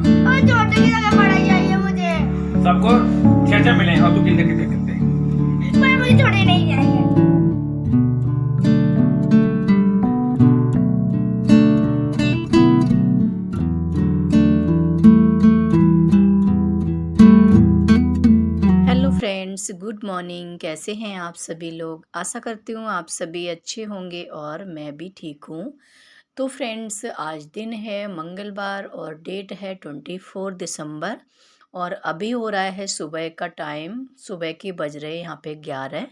और छोटे की जगह बड़ा चाहिए मुझे। सबको छह छह मिले और तू कितने कितने कितने। पर मुझे छोटे नहीं चाहिए। Hello friends, good morning. कैसे हैं आप सभी लोग? आशा करती हूँ आप सभी अच्छे होंगे और मैं भी ठीक हूँ। तो फ्रेंड्स, आज दिन है मंगलवार और डेट है 24 दिसंबर और अभी हो रहा है सुबह का टाइम। सुबह के बज रहे यहाँ पे 11।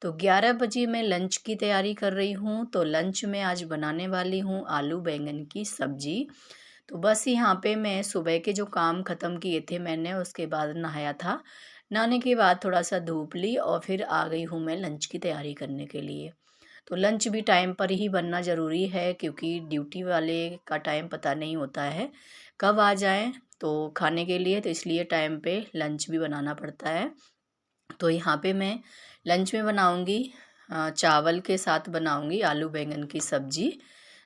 तो 11 बजे मैं लंच की तैयारी कर रही हूँ। तो लंच में आज बनाने वाली हूँ आलू बैंगन की सब्जी। तो बस यहाँ पे मैं सुबह के जो काम ख़त्म किए थे मैंने, उसके बाद नहाया था। नहाने के बाद थोड़ा सा धूप ली और फिर आ गई हूँ मैं लंच की तैयारी करने के लिए। तो लंच भी टाइम पर ही बनना ज़रूरी है क्योंकि ड्यूटी वाले का टाइम पता नहीं होता है कब आ जाएं तो खाने के लिए, तो इसलिए टाइम पे लंच भी बनाना पड़ता है। तो यहाँ पे मैं लंच में बनाऊँगी चावल के साथ बनाऊँगी आलू बैंगन की सब्ज़ी।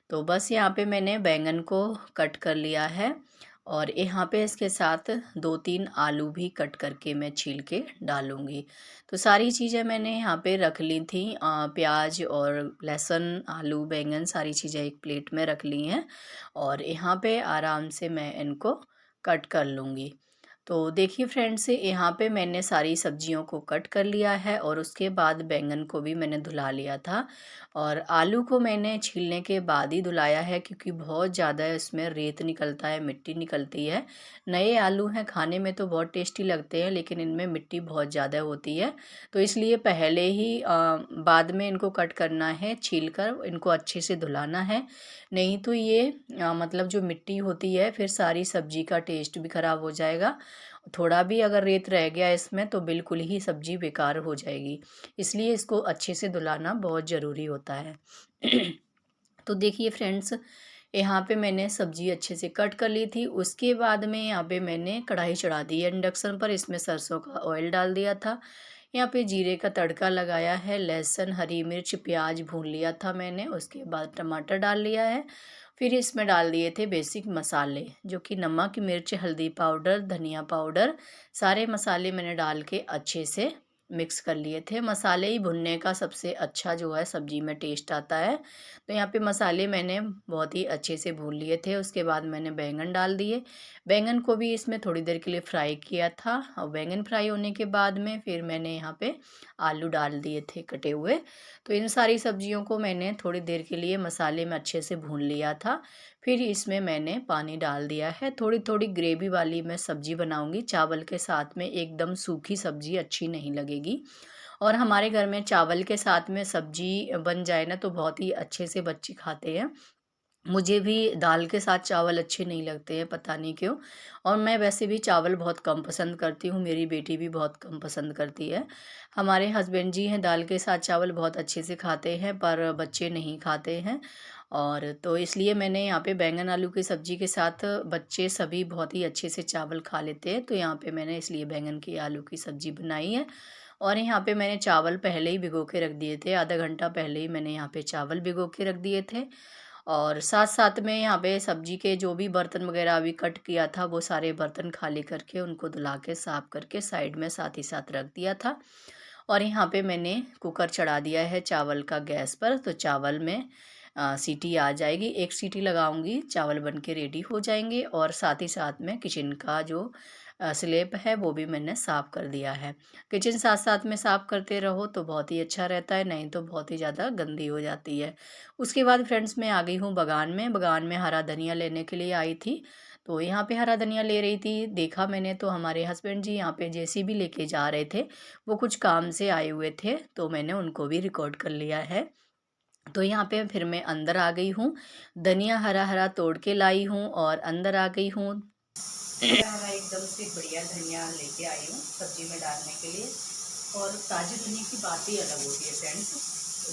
तो बस यहाँ पे मैंने बैंगन को कट कर लिया है और यहाँ पे इसके साथ 2-3 आलू भी कट करके मैं छील के डालूँगी। तो सारी चीज़ें मैंने यहाँ पे रख ली थी, प्याज और लहसुन, आलू, बैंगन सारी चीज़ें एक प्लेट में रख ली हैं और यहाँ पे आराम से मैं इनको कट कर लूँगी। तो देखिए फ्रेंड्स, यहाँ पे मैंने सारी सब्जियों को कट कर लिया है और उसके बाद बैंगन को भी मैंने धुला लिया था और आलू को मैंने छीलने के बाद ही धुलाया है क्योंकि बहुत ज़्यादा इसमें रेत निकलता है, मिट्टी निकलती है। नए आलू हैं, खाने में तो बहुत टेस्टी लगते हैं लेकिन इनमें मिट्टी बहुत ज़्यादा होती है। तो इसलिए पहले ही बाद में इनको कट करना है, छील कर इनको अच्छे से धुलाना है। नहीं तो ये मतलब जो मिट्टी होती है फिर सारी सब्जी का टेस्ट भी ख़राब हो जाएगा। थोड़ा भी अगर रेत रह गया इसमें तो बिल्कुल ही सब्जी बेकार हो जाएगी। इसलिए इसको अच्छे से धुलाना बहुत ज़रूरी होता है। तो देखिए फ्रेंड्स, यहाँ पे मैंने सब्जी अच्छे से कट कर ली थी। उसके बाद में यहाँ पे मैंने कढ़ाई चढ़ा दी है इंडक्शन पर। इसमें सरसों का ऑयल डाल दिया था। यहाँ पे जीरे का तड़का लगाया है, लहसुन, हरी मिर्च, प्याज भून लिया था मैंने। उसके बाद टमाटर डाल लिया है। फिर इसमें डाल दिए थे बेसिक मसाले जो कि नमक, मिर्च, हल्दी पाउडर, धनिया पाउडर, सारे मसाले मैंने डाल के अच्छे से मिक्स कर लिए थे। मसाले ही भुनने का सबसे अच्छा जो है सब्जी में टेस्ट आता है। तो यहाँ पे मसाले मैंने बहुत ही अच्छे से भून लिए थे। उसके बाद मैंने बैंगन डाल दिए। बैंगन को भी इसमें थोड़ी देर के लिए फ्राई किया था और बैंगन फ्राई होने के बाद में फिर मैंने यहाँ पे आलू डाल दिए थे कटे हुए। तो इन सारी सब्जियों को मैंने थोड़ी देर के लिए मसाले में अच्छे से भून लिया था। फिर इसमें मैंने पानी डाल दिया है। थोड़ी थोड़ी ग्रेवी वाली मैं सब्जी बनाऊंगी। चावल के साथ में एकदम सूखी सब्जी अच्छी नहीं लगेगी और हमारे घर में चावल के साथ में सब्जी बन जाए ना तो बहुत ही अच्छे से बच्चे खाते हैं। मुझे भी दाल के साथ चावल अच्छे नहीं लगते हैं, पता नहीं क्यों। और मैं वैसे भी चावल बहुत कम पसंद करती हूँ, मेरी बेटी भी बहुत कम पसंद करती है। हमारे हस्बैंड जी हैं दाल के साथ चावल बहुत अच्छे से खाते हैं पर बच्चे नहीं खाते हैं। और तो इसलिए मैंने यहाँ पे बैंगन आलू की सब्ज़ी के साथ बच्चे सभी बहुत ही अच्छे से चावल खा लेते हैं, तो यहाँ पे मैंने इसलिए बैंगन की आलू की सब्ज़ी बनाई है। और यहाँ पे मैंने चावल पहले ही भिगो के रख दिए थे, आधा घंटा पहले ही मैंने यहाँ पे चावल भिगो के रख दिए थे। और साथ साथ में यहाँ पे सब्जी के जो भी बर्तन वगैरह अभी कट किया था वो सारे बर्तन खाली करके उनको धुला के साफ करके साइड में साथ ही साथ रख दिया था। और यहाँ पे मैंने कुकर चढ़ा दिया है चावल का गैस पर। तो चावल में सीटी आ जाएगी, एक सीटी लगाऊंगी, चावल बन के रेडी हो जाएंगे। और साथ ही साथ में किचन का जो स्लैब है वो भी मैंने साफ़ कर दिया है। किचन साथ साथ में साफ़ करते रहो तो बहुत ही अच्छा रहता है, नहीं तो बहुत ही ज़्यादा गंदी हो जाती है। उसके बाद फ्रेंड्स मैं आ गई हूँ बगान में। बगान में हरा धनिया लेने के लिए आई थी। तो यहाँ पे हरा धनिया ले रही थी, देखा मैंने तो हमारे हस्बैंड जी यहाँ पे जेसीबी लेके जा रहे थे। वो कुछ काम से आए हुए थे तो मैंने उनको भी रिकॉर्ड कर लिया है। तो यहाँ पे फिर मैं अंदर आ गई हूँ, धनिया हरा हरा तोड़ के लाई हूँ और अंदर आ गई हूँ। हरा एकदम से बढ़िया धनिया लेके आई हूँ सब्जी में डालने के लिए। और ताज़ी धनिया की बात ही अलग होती है फ्रेंड्स,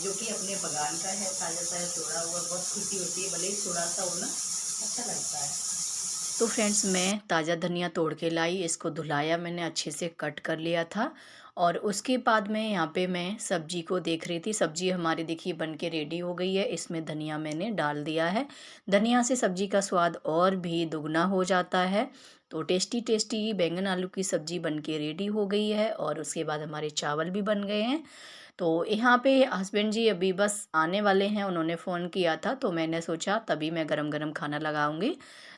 जो कि अपने बगान का है, ताज़ा ताज़ा तोड़ा हुआ, बहुत खुशी होती है, भले ही थोड़ा सा हो ना, अच्छा लगता है। तो फ्रेंड्स मैं ताज़ा धनिया तोड़ के लाई, इसको धुलाया मैंने, अच्छे से कट कर लिया था और उसके बाद में यहाँ पे मैं सब्जी को देख रही थी। सब्जी हमारी देखिए बन के रेडी हो गई है। इसमें धनिया मैंने डाल दिया है। धनिया से सब्जी का स्वाद और भी दुगना हो जाता है। तो टेस्टी टेस्टी बैंगन आलू की सब्जी बन के रेडी हो गई है और उसके बाद हमारे चावल भी बन गए हैं। तो यहाँ पे हस्बैंड जी अभी बस आने वाले हैं, उन्होंने फ़ोन किया था तो मैंने सोचा तभी मैं गरम गरम खाना लगाऊंगी।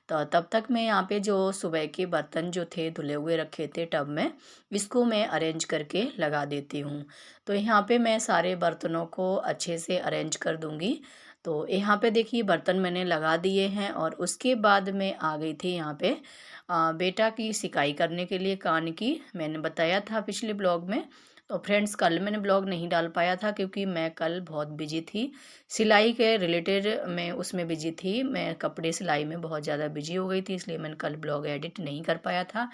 तो तब तक मैं यहाँ पे जो सुबह के बर्तन जो थे धुले हुए रखे थे टब में, इसको मैं अरेंज करके लगा देती हूँ। तो यहाँ पे मैं सारे बर्तनों को अच्छे से अरेंज कर दूँगी। तो यहाँ पे देखिए बर्तन मैंने लगा दिए हैं और उसके बाद मैं आ गई थी यहाँ पे बेटा की सिकाई करने के लिए कान की। मैंने बताया था पिछले ब्लॉग में। तो फ्रेंड्स कल मैंने ब्लॉग नहीं डाल पाया था क्योंकि मैं कल बहुत बिजी थी, सिलाई के रिलेटेड मैं उसमें बिजी थी। मैं कपड़े सिलाई में बहुत ज़्यादा बिजी हो गई थी, इसलिए मैंने कल ब्लॉग एडिट नहीं कर पाया था।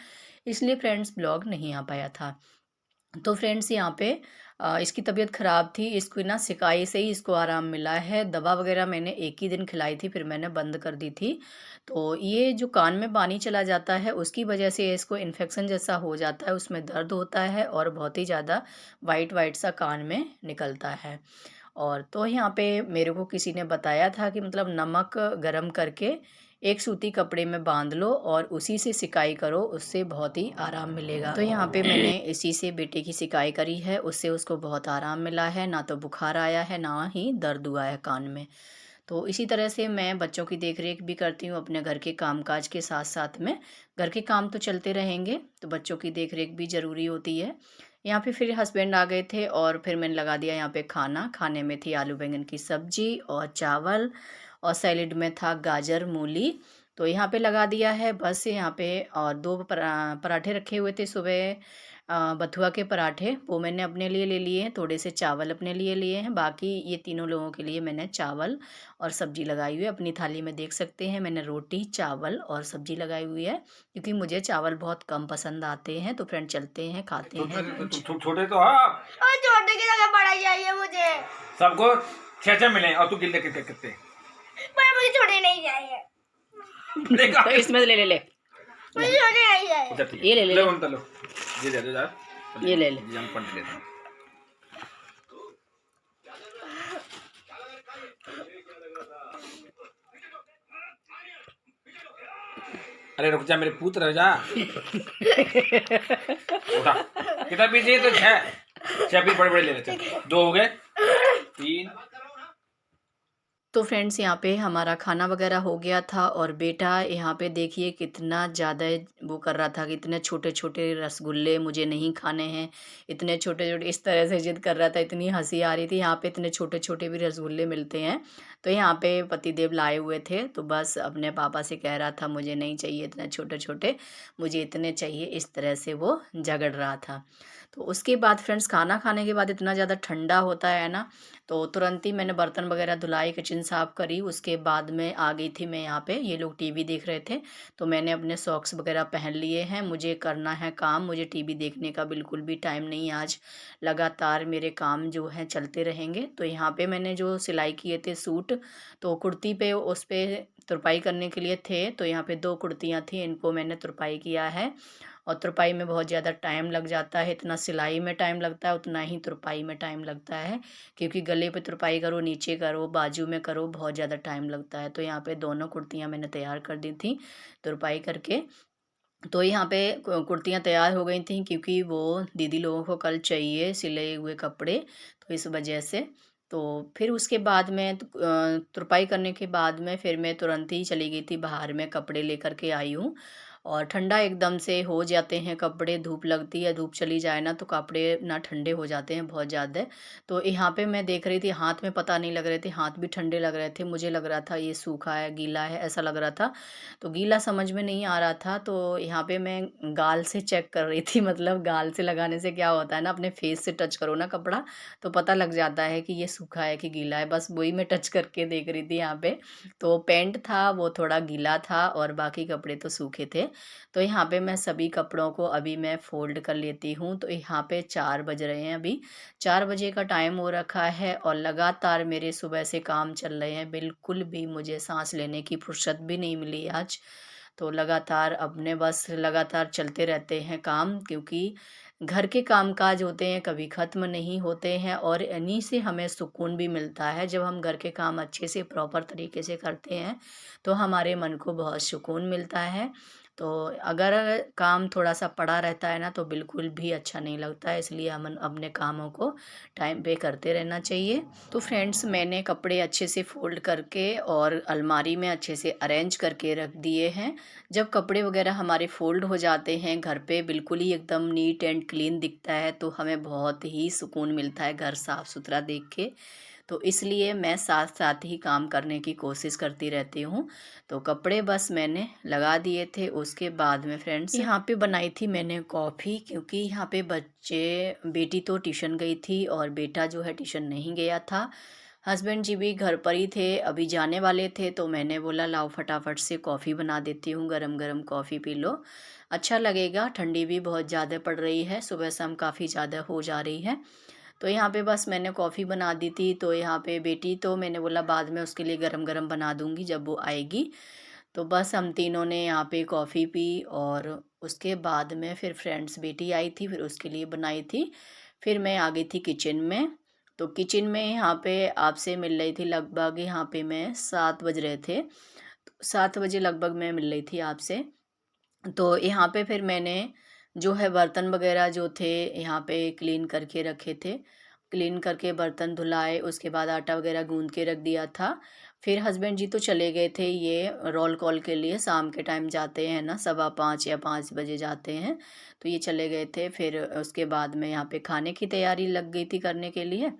इसलिए फ्रेंड्स ब्लॉग नहीं आ पाया था। तो फ्रेंड्स यहाँ पे इसकी तबीयत ख़राब थी, इसको ना सिकाई से ही इसको आराम मिला है। दवा वगैरह मैंने एक ही दिन खिलाई थी, फिर मैंने बंद कर दी थी। तो ये जो कान में पानी चला जाता है उसकी वजह से इसको इन्फेक्शन जैसा हो जाता है, उसमें दर्द होता है और बहुत ही ज़्यादा वाइट वाइट सा कान में निकलता है। और तो यहाँ पे मेरे को किसी ने बताया था कि मतलब नमक गरम करके एक सूती कपड़े में बांध लो और उसी से सिकाई करो, उससे बहुत ही आराम मिलेगा। तो यहाँ पे मैंने इसी से बेटे की सिकाई करी है, उससे उसको बहुत आराम मिला है, ना तो बुखार आया है ना ही दर्द हुआ है कान में। तो इसी तरह से मैं बच्चों की देख रेख भी करती हूँ अपने घर के कामकाज के साथ साथ में। घर के काम तो चलते रहेंगे तो बच्चों की देख रेख भी ज़रूरी होती है। यहाँ पे फिर हस्बैंड आ गए थे और फिर मैंने लगा दिया यहाँ पे खाना। खाने में थी आलू बैंगन की सब्जी और चावल और सैलेड में था गाजर मूली। तो यहाँ पे लगा दिया है बस यहाँ पे। और दो पराठे रखे हुए थे सुबह, बथुआ के पराठे, वो मैंने अपने लिए ले लिए हैं। थोड़े से चावल अपने लिए लिए हैं, बाकी ये तीनों लोगों के लिए मैंने चावल और सब्जी लगाई हुई है। अपनी थाली में देख सकते हैं मैंने रोटी चावल और सब्जी लगाई हुई है, क्योंकि मुझे चावल बहुत कम पसंद आते हैं। तो फ्रेंड चलते हैं खाते हैं कुछ। छोटे तो आप और छोटे की जगह बड़ा चाहिए मुझे। सबको छह मिले और तू गिनते कितने कितने। पर मुझे छोटे नहीं चाहिए। देखा तो इसमें से ले ले ले मुझे छोटे नहीं चाहिए। अच्छा ठीक है, ये ले ले लो ले। उन लो, ये दे दो यार, ये ले ले। ये हम पढ़ लेते हैं। अरे रुक जा मेरे पुत्र, रह जा। उठा कितना पीछे तो छह भी बड़े बड़े ले लेते हैं। दो हो गए, तीन। तो फ्रेंड्स यहाँ पे हमारा खाना वगैरह हो गया था और बेटा यहाँ पे देखिए कितना ज़्यादा वो कर रहा था कि इतने छोटे छोटे रसगुल्ले मुझे नहीं खाने हैं, इतने छोटे छोटे इस तरह से जिद कर रहा था। इतनी हंसी आ रही थी। यहाँ पे इतने छोटे छोटे भी रसगुल्ले मिलते हैं। तो यहाँ पे पतिदेव लाए हुए थे, तो बस अपने पापा से कह रहा था मुझे नहीं चाहिए इतने छोटे छोटे, मुझे इतने चाहिए, इस तरह से वो झगड़ रहा था। तो उसके बाद फ्रेंड्स खाना खाने के बाद इतना ज़्यादा ठंडा होता है ना, तो तुरंत ही मैंने बर्तन वगैरह धुलाई, किचन साफ़ करी। उसके बाद में आ गई थी मैं यहाँ पे। ये लोग टीवी देख रहे थे तो मैंने अपने सॉक्स वगैरह पहन लिए हैं। मुझे करना है काम, मुझे टीवी देखने का बिल्कुल भी टाइम नहीं आज। लगातार मेरे काम जो हैं चलते रहेंगे। तो यहाँ पे मैंने जो सिलाई किए थे सूट, तो कुर्ती पे उस पर तुरपाई करने के लिए थे। तो यहाँ पे दो कुर्तियाँ थी, इनको मैंने तुरपाई किया है। और तुरपाई में बहुत ज़्यादा टाइम लग जाता है, इतना सिलाई में टाइम लगता है उतना ही तुरपाई में टाइम लगता है, क्योंकि गले पे तुरपाई करो, नीचे करो, बाजू में करो, बहुत ज़्यादा टाइम लगता है। तो यहाँ पे दोनों कुर्तियाँ मैंने तैयार कर दी थी तुरपाई करके। तो यहाँ पे कुर्तियाँ तैयार हो गई थी क्योंकि वो दीदी लोगों को कल चाहिए सिले हुए कपड़े, तो इस वजह से। तो फिर उसके बाद में तुरपाई करने के बाद में फिर मैं तुरंत ही चली गई थी बाहर में, कपड़े लेकर के आई हूँ। और ठंडा एकदम से हो जाते हैं कपड़े, धूप लगती है, धूप चली जाए ना तो कपड़े ना ठंडे हो जाते हैं बहुत ज़्यादा। तो यहाँ पे मैं देख रही थी हाथ में पता नहीं लग रहे थे, हाथ भी ठंडे लग रहे थे। मुझे लग रहा था ये सूखा है गीला है ऐसा लग रहा था, तो गीला समझ में नहीं आ रहा था। तो यहाँ पे मैं गाल से चेक कर रही थी, मतलब गाल से लगाने से क्या होता है ना, अपने फेस से टच करो ना कपड़ा तो पता लग जाता है कि ये सूखा है कि गीला है। बस वही मैं टच करके देख रही थी यहाँ पे। तो पैंट था वो थोड़ा गीला था और बाकी कपड़े तो सूखे थे। तो यहाँ पे मैं सभी कपड़ों को अभी मैं फ़ोल्ड कर लेती हूँ। तो यहाँ पे 4 बज रहे हैं, अभी 4 बजे का टाइम हो रखा है और लगातार मेरे सुबह से काम चल रहे हैं। बिल्कुल भी मुझे सांस लेने की फुर्सत भी नहीं मिली आज। तो लगातार अपने बस लगातार चलते रहते हैं काम, क्योंकि घर के कामकाज होते हैं कभी ख़त्म नहीं होते हैं और इन्हीं से हमें सुकून भी मिलता है। जब हम घर के काम अच्छे से प्रॉपर तरीके से करते हैं तो हमारे मन को बहुत सुकून मिलता है। तो अगर काम थोड़ा-सा पड़ा रहता है ना तो बिल्कुल भी अच्छा नहीं लगता है, इसलिए हम अपने कामों को टाइम पे करते रहना चाहिए। तो फ्रेंड्स, मैंने कपड़े अच्छे से फ़ोल्ड करके और अलमारी में अच्छे से अरेंज करके रख दिए हैं। जब कपड़े वगैरह हमारे फ़ोल्ड हो जाते हैं घर पे बिल्कुल ही एकदम नीट एंड क्लीन दिखता है, तो हमें बहुत ही सुकून मिलता है घर साफ़-सुथरा देख के। तो इसलिए मैं साथ-साथ ही काम करने की कोशिश करती रहती हूँ। तो कपड़े बस मैंने लगा दिए थे, उसके बाद में फ्रेंड्स यहाँ पे बनाई थी मैंने कॉफ़ी, क्योंकि यहाँ पे बेटी तो ट्यूशन गई थी और बेटा जो है ट्यूशन नहीं गया था। हस्बैंड जी भी घर पर ही थे, अभी जाने वाले थे, तो मैंने बोला लाओ फटाफट से कॉफ़ी बना देती हूँ, गरम-गरम कॉफ़ी पी लो, अच्छा लगेगा। ठंडी भी बहुत ज़्यादा पड़ रही है, सुबह-शाम काफ़ी ज़्यादा हो जा रही है। तो यहाँ पे बस मैंने कॉफ़ी बना दी थी, तो यहाँ पे बेटी तो मैंने बोला बाद में उसके लिए गरम-गरम बना दूँगी जब वो आएगी। तो बस हम तीनों ने यहाँ पे कॉफ़ी पी और उसके बाद में फिर फ्रेंड्स बेटी आई थी, फिर उसके लिए बनाई थी। फिर मैं आ गई थी किचन में। तो किचन में यहाँ पे आपसे मिल रही थी लगभग, यहाँ पे मैं 7 बज रहे थे। 7 बजे लगभग मैं मिल रही थी आपसे। तो यहाँ पे फिर मैंने जो है बर्तन वगैरह जो थे यहाँ पे क्लीन करके रखे थे। क्लीन करके बर्तन धुलाए, उसके बाद आटा वगैरह गूँध के रख दिया था। फिर हस्बैंड जी तो चले गए थे ये रोल कॉल के लिए, शाम के टाइम जाते हैं ना, 5:15 या 5 बजे जाते हैं। तो ये चले गए थे, फिर उसके बाद में यहाँ पे खाने की तैयारी लग गई थी करने के लिए।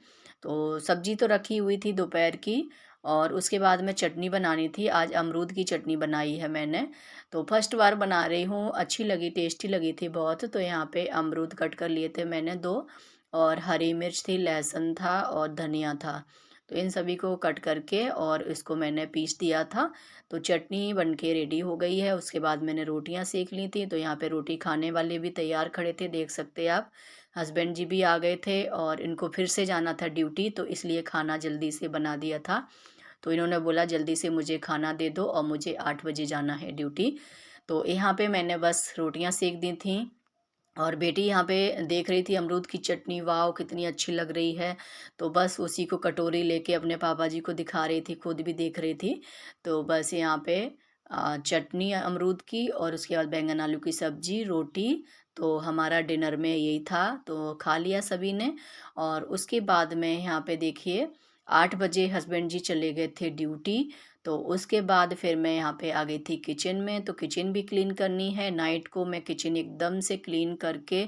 तो सब्ज़ी तो रखी हुई थी दोपहर की और उसके बाद में चटनी बनानी थी। आज अमरूद की चटनी बनाई है मैंने। तो फर्स्ट बार बना रही हूँ, अच्छी लगी, टेस्टी लगी थी बहुत। तो यहाँ पे अमरूद कट कर लिए थे मैंने 2 और हरी मिर्च थी, लहसुन था और धनिया था। तो इन सभी को कट करके और इसको मैंने पीस दिया था। तो चटनी बन के रेडी हो गई है। उसके बाद मैंने रोटियां सेक ली थी। तो यहाँ पे रोटी खाने वाले भी तैयार खड़े थे, देख सकते हैं आप। हस्बैंड जी भी आ गए थे और इनको फिर से जाना था ड्यूटी, तो इसलिए खाना जल्दी से बना दिया था। तो इन्होंने बोला जल्दी से मुझे खाना दे दो और मुझे 8 बजे जाना है ड्यूटी। तो यहाँ पे मैंने बस रोटियां सेक दी थी और बेटी यहाँ पे देख रही थी अमरूद की चटनी, वाव कितनी अच्छी लग रही है। तो बस उसी को कटोरी लेके अपने पापा जी को दिखा रही थी, खुद भी देख रही थी। तो बस यहाँ पे चटनी अमरूद की और उसके बाद बैंगन आलू की सब्जी, रोटी। तो हमारा डिनर में यही था, तो खा लिया सभी ने। और उसके बाद में यहाँ पे देखिए 8 बजे हस्बैंड जी चले गए थे ड्यूटी। तो उसके बाद फिर मैं यहाँ पे आ गई थी किचन में। तो किचन भी क्लीन करनी है, नाइट को मैं किचन एकदम से क्लीन करके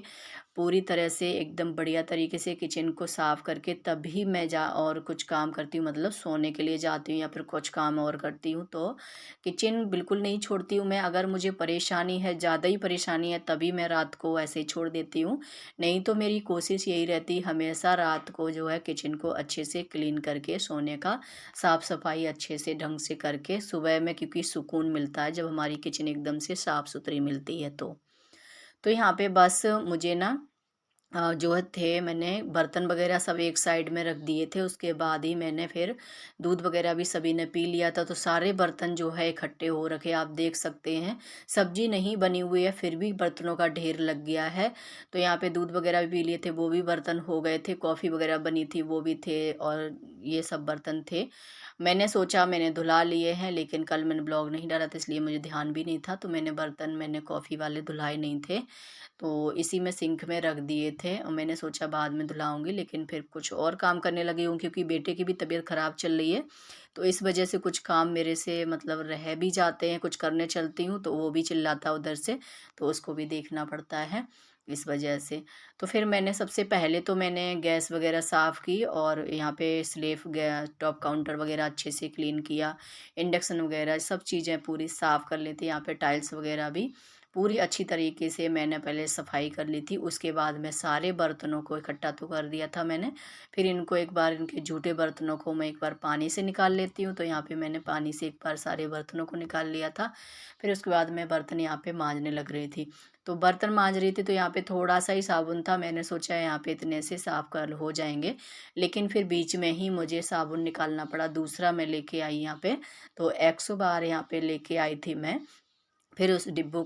पूरी तरह से एकदम बढ़िया तरीके से किचन को साफ़ करके तभी मैं जा और कुछ काम करती हूँ, मतलब सोने के लिए जाती हूँ या फिर कुछ काम और करती हूँ। तो किचन बिल्कुल नहीं छोड़ती हूँ मैं, अगर मुझे परेशानी है, ज़्यादा ही परेशानी है, तभी मैं रात को ऐसे ही छोड़ देती हूँ। नहीं तो मेरी कोशिश यही रहती हमेशा रात को जो है किचन को अच्छे से क्लीन करके सोने का, साफ़ सफाई अच्छे से ढंग से करके सुबह में, क्योंकि सुकून मिलता है जब हमारी किचन एकदम से साफ़ सुथरी मिलती है। तो यहाँ पे बस मुझे ना जो है थे, मैंने बर्तन वगैरह सब एक साइड में रख दिए थे। उसके बाद ही मैंने फिर दूध वगैरह भी सभी ने पी लिया था। तो सारे बर्तन जो है इकट्ठे हो रखे, आप देख सकते हैं। सब्जी नहीं बनी हुई है फिर भी बर्तनों का ढेर लग गया है। तो यहाँ पे दूध वगैरह भी पी लिए थे, वो भी बर्तन हो गए थे। कॉफ़ी वगैरह बनी थी, वो भी थे और ये सब बर्तन थे। मैंने सोचा मैंने धुला लिए हैं, लेकिन कल मैंने ब्लॉग नहीं डाला था इसलिए मुझे ध्यान भी नहीं था। तो मैंने कॉफ़ी वाले धुलाए नहीं थे, तो इसी में सिंक में रख दिए थे और मैंने सोचा बाद में धुलाऊंगी, लेकिन फिर कुछ और काम करने लगी हूँ क्योंकि बेटे की भी तबीयत ख़राब चल रही है। तो इस वजह से कुछ काम मेरे से मतलब रह भी जाते हैं, कुछ करने चलती हूँ तो वो भी चिल्लाता है उधर से, तो उसको भी देखना पड़ता है इस वजह से। तो फिर मैंने सबसे पहले तो मैंने गैस वगैरह साफ़ की और यहाँ पे स्लेफ गैस टॉप काउंटर वगैरह अच्छे से क्लीन किया, इंडक्शन वगैरह सब चीज़ें पूरी साफ़ कर ली थी। यहाँ पे टाइल्स वगैरह भी पूरी अच्छी तरीके से मैंने पहले सफाई कर ली थी। उसके बाद में सारे बर्तनों को इकट्ठा तो कर दिया था मैंने। फिर इनको एक बार, इनके जूठे बर्तनों को मैं एक बार पानी से निकाल लेती हूँ। तो यहाँ पे मैंने पानी से एक बार सारे बर्तनों को निकाल लिया था। फिर उसके बाद मैं बर्तन यहाँ पे मांजने लग रही थी। तो बर्तन मांज रही थी तो यहाँ पे थोड़ा सा ही साबुन था, मैंने सोचा यहाँ पे इतने से साफ कर हो जाएंगे, लेकिन फिर बीच में ही मुझे साबुन निकालना पड़ा, दूसरा मैं लेके आई यहाँ पे। तो 100 बार यहाँ पे लेके आई थी मैं। फिर उस डिब्बा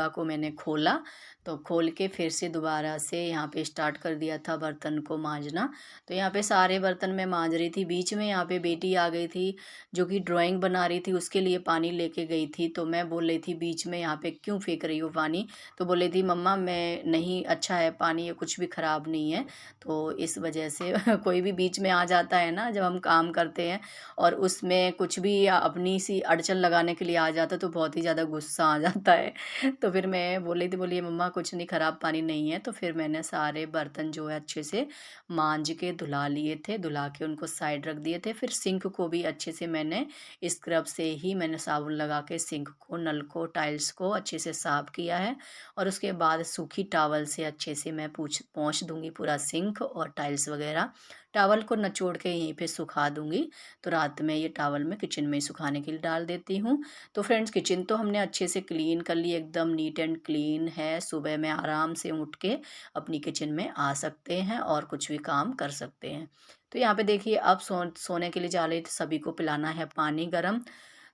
को मैंने खोला, तो खोल के फिर से दोबारा से यहाँ पे स्टार्ट कर दिया था बर्तन को मांजना। तो यहाँ पे सारे बर्तन मैं मांज रही थी। बीच में यहाँ पे बेटी आ गई थी जो कि ड्राइंग बना रही थी, उसके लिए पानी लेके गई थी। तो मैं बोल रही थी बीच में यहाँ पे क्यों फेंक रही हो पानी? तो बोल रही थी मम्मा मैं नहीं, अच्छा है पानी, ये कुछ भी ख़राब नहीं है। तो इस वजह से कोई भी बीच में आ जाता है ना जब हम काम करते हैं और उसमें कुछ भी अपनी सी अड़चन लगाने के लिए आ जाता है, तो बहुत ही ज़्यादा गुस्सा आ जाता है। तो फिर मैं बोल रही थी, बोली मम्मा कुछ नहीं, ख़राब पानी नहीं है। तो फिर मैंने सारे बर्तन जो है अच्छे से मांज के धुला लिए थे, धुला के उनको साइड रख दिए थे। फिर सिंक को भी अच्छे से मैंने स्क्रब से ही मैंने साबुन लगा के सिंक को, नल को, टाइल्स को अच्छे से साफ़ किया है। और उसके बाद सूखी टॉवल से अच्छे से मैं पोंछ दूंगी पूरा सिंक और टाइल्स वगैरह। टॉवल को निचोड़ के यहीं पे सुखा दूंगी। तो रात में ये टॉवल मैं किचन में ही सुखाने के लिए डाल देती हूँ। तो फ्रेंड्स किचन तो हमने अच्छे से क्लीन कर ली, एकदम नीट एंड क्लीन है। सुबह में आराम से उठ के अपनी किचन में आ सकते हैं और कुछ भी काम कर सकते हैं। तो यहाँ पे देखिए अब सोने के लिए जा रही थी, सभी को पिलाना है पानी गर्म।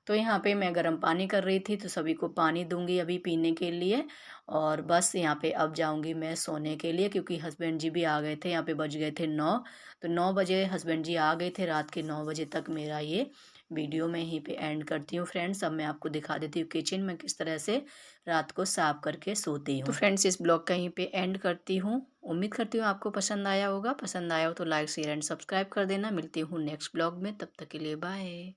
तो यहाँ पे मैं गर्म पानी कर रही थी, तो सभी को पानी दूंगी अभी पीने के लिए। और बस यहाँ पे अब जाऊंगी मैं सोने के लिए, क्योंकि हस्बैंड जी भी आ गए थे। यहाँ पे बज गए थे 9। तो 9 बजे हस्बैंड जी आ गए थे। रात के 9 बजे तक मेरा ये वीडियो मैं यहीं पे एंड करती हूँ फ्रेंड्स। अब मैं आपको दिखा देती हूँ किचन में किस तरह से रात को साफ करके सोती हूँ। तो फ्रेंड्स इस ब्लॉग का यहीं पे एंड करती हूँ। उम्मीद करती हूँ आपको पसंद आया होगा। पसंद आया हो तो लाइक शेयर एंड सब्सक्राइब कर देना। मिलती हूँ नेक्स्ट ब्लॉग में, तब तक के लिए बाय।